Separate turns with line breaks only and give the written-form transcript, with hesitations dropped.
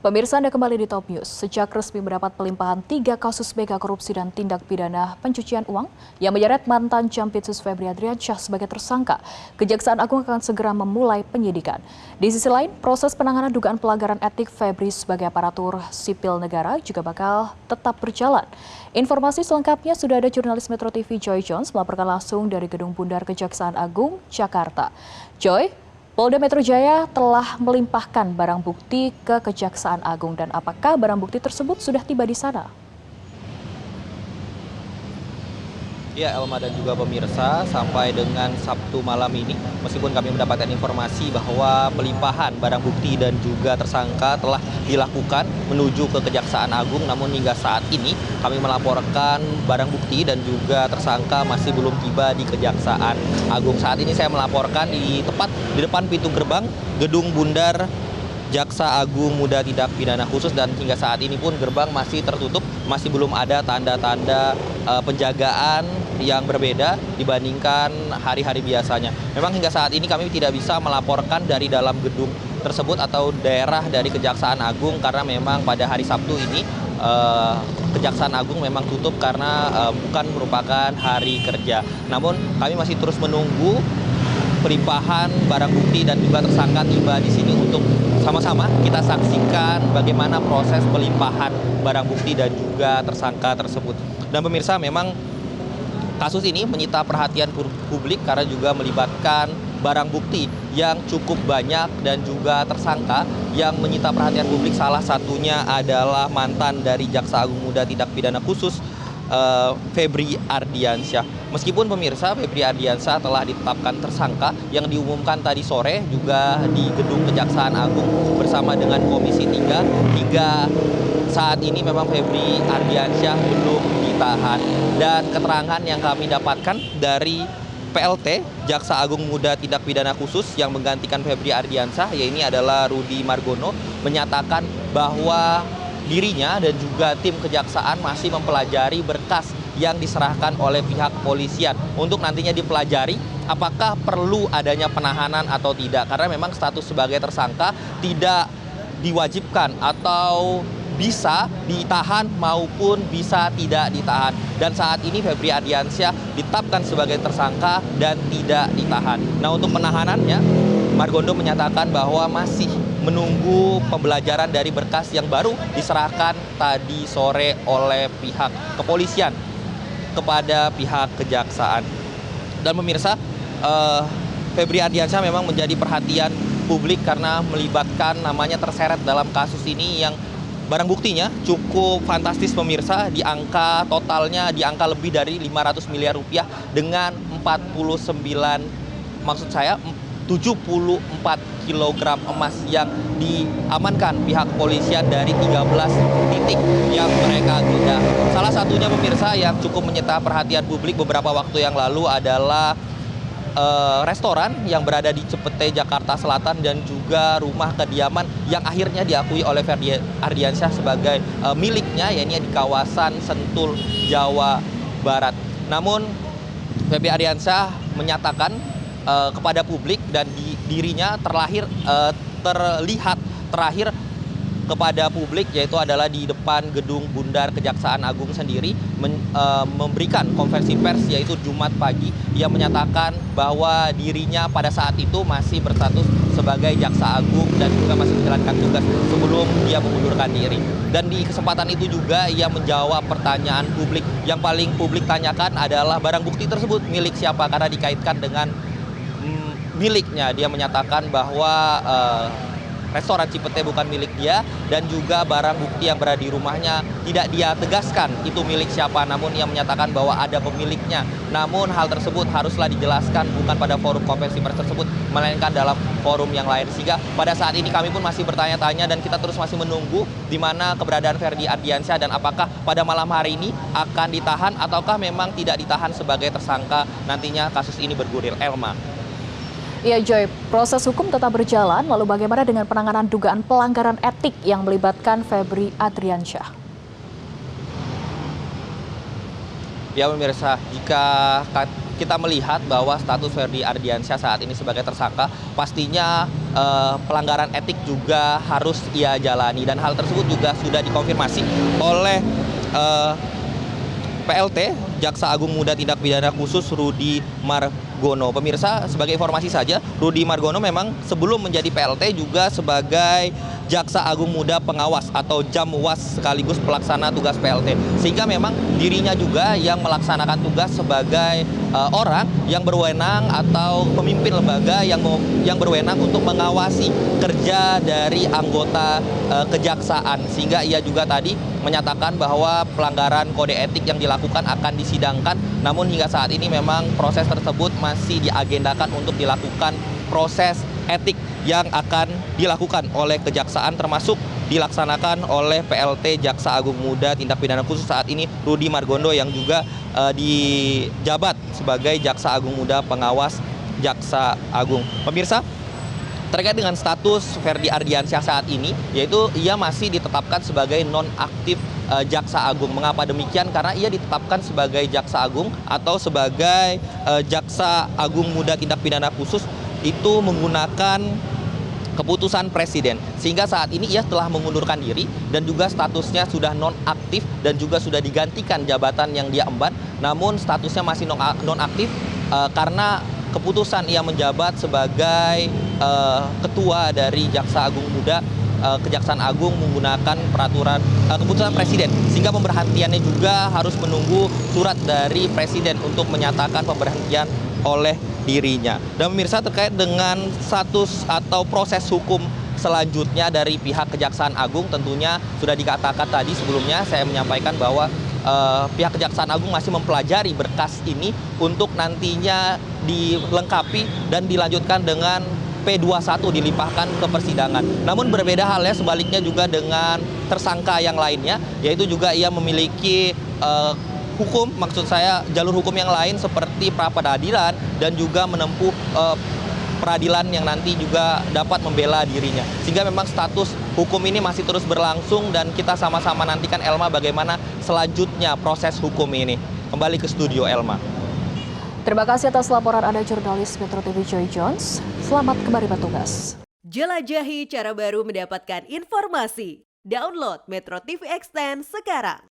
Pemirsa, Anda kembali di Top News. Sejak resmi mendapat pelimpahan 3 kasus mega korupsi dan tindak pidana pencucian uang yang menyeret mantan Jampitsus Febri Adriansyah sebagai tersangka, Kejaksaan Agung akan segera memulai penyidikan. Di sisi lain, proses penanganan dugaan pelanggaran etik Febri sebagai aparatur sipil negara juga bakal tetap berjalan. Informasi selengkapnya sudah ada jurnalis Metro TV Joy Jones melaporkan langsung dari Gedung Bundar Kejaksaan Agung, Jakarta. Joy, Polda Metro Jaya telah melimpahkan barang bukti ke Kejaksaan Agung, dan apakah barang bukti tersebut sudah tiba di sana?
Ya, Elma dan juga pemirsa, sampai dengan Sabtu malam ini, meskipun kami mendapatkan informasi bahwa pelimpahan barang bukti dan juga tersangka telah dilakukan menuju ke Kejaksaan Agung, namun hingga saat ini kami melaporkan barang bukti dan juga tersangka masih belum tiba di Kejaksaan Agung. Saat ini saya melaporkan tepat di depan pintu gerbang Gedung Bundar Jaksa Agung Muda Tindak Pidana Khusus, dan hingga saat ini pun gerbang masih tertutup, masih belum ada tanda-tanda penjagaan yang berbeda dibandingkan hari-hari biasanya. Memang hingga saat ini kami tidak bisa melaporkan dari dalam gedung tersebut atau daerah dari Kejaksaan Agung karena memang pada hari Sabtu ini Kejaksaan Agung memang tutup karena bukan merupakan hari kerja. Namun kami masih terus menunggu pelimpahan barang bukti dan juga tersangka tiba di sini untuk sama-sama kita saksikan bagaimana proses pelimpahan barang bukti dan juga tersangka tersebut. Dan pemirsa, memang kasus ini menyita perhatian publik karena juga melibatkan barang bukti yang cukup banyak dan juga tersangka yang menyita perhatian publik. Salah satunya adalah mantan dari Jaksa Agung Muda Tindak Pidana Khusus Febri Ardiansyah. Meskipun pemirsa, Febri Ardiansyah telah ditetapkan tersangka yang diumumkan tadi sore juga di Gedung Kejaksaan Agung bersama dengan Komisi 3, hingga saat ini memang Febri Ardiansyah belum ditahan. Dan keterangan yang kami dapatkan dari PLT Jaksa Agung Muda Tindak Pidana Khusus yang menggantikan Febri Ardiansyah, yaitu adalah Rudi Margono, menyatakan bahwa dirinya dan juga tim kejaksaan masih mempelajari berkas yang diserahkan oleh pihak kepolisian untuk nantinya dipelajari apakah perlu adanya penahanan atau tidak, karena memang status sebagai tersangka tidak diwajibkan atau bisa ditahan maupun bisa tidak ditahan. Dan saat ini Febri Ardiansyah ditetapkan sebagai tersangka dan tidak ditahan. Nah, untuk penahanannya, Margono menyatakan bahwa masih menunggu pembelajaran dari berkas yang baru diserahkan tadi sore oleh pihak kepolisian kepada pihak kejaksaan. Dan pemirsa, Febri Ardiansyah memang menjadi perhatian publik karena melibatkan namanya terseret dalam kasus ini yang barang buktinya cukup fantastis pemirsa, di angka totalnya di angka lebih dari 500 miliar rupiah dengan 74 kilogram emas yang diamankan pihak kepolisian dari 13 titik yang mereka geledah. Salah satunya pemirsa yang cukup menyita perhatian publik beberapa waktu yang lalu adalah restoran yang berada di Cepete, Jakarta Selatan, dan juga rumah kediaman yang akhirnya diakui oleh Febri Ardiansyah sebagai miliknya, yaitu di kawasan Sentul, Jawa Barat. Namun Febri Ardiansyah menyatakan kepada publik dan dirinya terlihat terakhir kepada publik yaitu adalah di depan Gedung Bundar Kejaksaan Agung sendiri, memberikan konferensi pers yaitu Jumat pagi. Ia menyatakan bahwa dirinya pada saat itu masih berstatus sebagai Jaksa Agung dan juga masih menjalankan tugas sebelum dia mengundurkan diri. Dan di kesempatan itu juga ia menjawab pertanyaan publik. Yang paling publik tanyakan adalah barang bukti tersebut milik siapa, karena dikaitkan dengan miliknya. Dia menyatakan bahwa restoran Cipete bukan milik dia, dan juga barang bukti yang berada di rumahnya tidak dia tegaskan itu milik siapa, namun ia menyatakan bahwa ada pemiliknya. Namun hal tersebut haruslah dijelaskan bukan pada forum konferensi pers tersebut, melainkan dalam forum yang lain. Sehingga pada saat ini kami pun masih bertanya-tanya dan kita terus masih menunggu di mana keberadaan Febri Ardiansyah dan apakah pada malam hari ini akan ditahan ataukah memang tidak ditahan sebagai tersangka nantinya kasus ini bergulir. Elma.
Ya, Joy, proses hukum tetap berjalan. Lalu bagaimana dengan penanganan dugaan pelanggaran etik yang melibatkan Febri Ardiansyah?
Ya pemirsa, jika kita melihat bahwa status Ferdy Ardiansyah saat ini sebagai tersangka, pastinya pelanggaran etik juga harus ia jalani, dan hal tersebut juga sudah dikonfirmasi oleh PLT Jaksa Agung Muda Tindak Pidana Khusus Rudy Margono. Pemirsa, sebagai informasi saja, Rudy Margono memang sebelum menjadi PLT juga sebagai Jaksa Agung Muda Pengawas atau Jamwas sekaligus pelaksana tugas PLT. Sehingga memang dirinya juga yang melaksanakan tugas sebagai orang yang berwenang atau pemimpin lembaga yang berwenang untuk mengawasi kerja dari anggota kejaksaan. Sehingga ia juga tadi menyatakan bahwa pelanggaran kode etik yang dilakukan akan disidangkan, namun hingga saat ini memang proses tersebut masih diagendakan untuk dilakukan proses etik yang akan dilakukan oleh kejaksaan, termasuk dilaksanakan oleh PLT Jaksa Agung Muda Tindak Pidana Khusus saat ini Rudy Margono yang juga dijabat sebagai Jaksa Agung Muda Pengawas Jaksa Agung. Pemirsa, terkait dengan status Ferdy Ardiansyah saat ini, yaitu ia masih ditetapkan sebagai nonaktif Jaksa Agung. Mengapa demikian? Karena ia ditetapkan sebagai Jaksa Agung atau sebagai Jaksa Agung Muda Tindak Pidana Khusus itu menggunakan keputusan presiden, sehingga saat ini ia telah mengundurkan diri dan juga statusnya sudah nonaktif dan juga sudah digantikan jabatan yang dia emban, namun statusnya masih nonaktif karena keputusan ia menjabat sebagai ketua dari Jaksa Agung Muda Kejaksaan Agung menggunakan peraturan keputusan presiden, sehingga pemberhentiannya juga harus menunggu surat dari presiden untuk menyatakan pemberhentian oleh dirinya. Dan pemirsa, terkait dengan status atau proses hukum selanjutnya dari pihak Kejaksaan Agung, tentunya sudah dikatakan tadi sebelumnya saya menyampaikan bahwa pihak Kejaksaan Agung masih mempelajari berkas ini untuk nantinya dilengkapi dan dilanjutkan dengan P21 dilimpahkan ke persidangan. Namun berbeda halnya sebaliknya juga dengan tersangka yang lainnya, yaitu juga ia memiliki hukum, maksud saya jalur hukum yang lain seperti pra-peradilan dan juga menempuh peradilan yang nanti juga dapat membela dirinya. Sehingga memang status hukum ini masih terus berlangsung dan kita sama-sama nantikan, Elma, bagaimana selanjutnya proses hukum ini. Kembali ke studio, Elma.
Terima kasih atas laporan Anda, jurnalis Metro TV Joy Jones. Selamat kembali bertugas.
Jelajahi cara baru mendapatkan informasi. Download Metro TV Extend sekarang.